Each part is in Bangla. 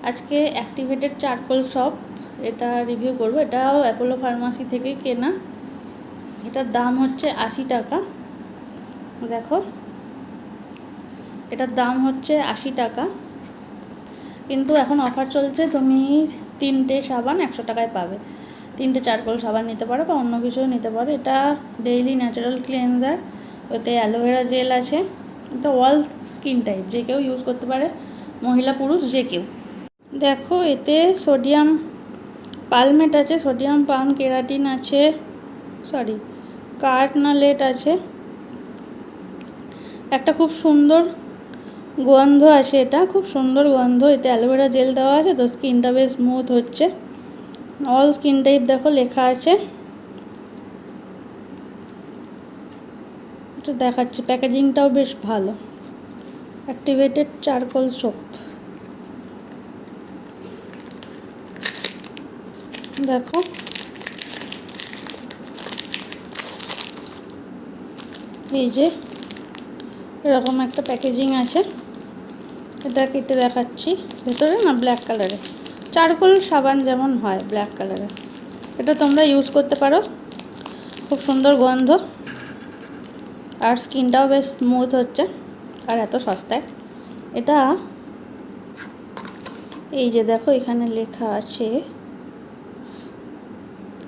আজকে অ্যাক্টিভেটেড চারকোল সপ এটা রিভিউ করব। এটাও অ্যাপোলো ফার্মাসি থেকে কেনা। এটার দাম হচ্ছে 80 টাকা। দেখো, এটার দাম হচ্ছে 80 টাকা, কিন্তু এখন অফার চলছে। তুমি 3টে সাবান 100 টাকায় পাবে। 3টে চারকোল সাবান নিতে পারো বা অন্য কিছুও নিতে পারো। এটা ডেইলি ন্যাচারাল ক্লিনজার, ওতে অ্যালোভেরা জেল আছে। এটা অল স্কিন টাইপ, যে কেউ ইউজ করতে পারে, মহিলা পুরুষ যে কেউ। দেখো, এতে সোডিয়াম পালমেট আছে, সোডিয়াম পাম কেরাটিন আছে, কার্টনালেট আছে। একটা খুব সুন্দর গন্ধ আছে, এটা খুব সুন্দর গন্ধ। এতে অ্যালোভেরা জেল দেওয়া আছে, তো স্কিনটা বেশ স্মুথ হচ্ছে। অল স্কিন টাইপ দেখো লেখা আছে। এটা দেখাচ্ছি, প্যাকেজিংটাও বেশ ভালো। Activated charcoal soap. দেখো, এই যে এরকম একটা প্যাকেজিং আছে। এটা কেটে দেখাচ্ছি। ভেতরে না ব্ল্যাক কালারে চারকোল সাবান যেমন হয় ব্ল্যাক কালারে। এটা তোমরা ইউজ করতে পারো, খুব সুন্দর গন্ধ, আর স্কিনটাও বেশ স্মুথ হচ্ছে, আর এত সস্তায়। এটা এই যে দেখো, এখানে লেখা আছে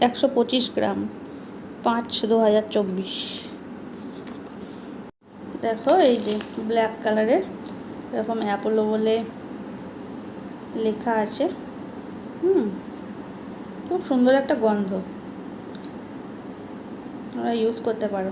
125 গ্রাম, 5/2024। দেখো, এই যে ব্ল্যাক কালারের এরকম অ্যাপোলো বলে লেখা আছে। খুব সুন্দর একটা গন্ধ, তোমরা ইউজ করতে পারো।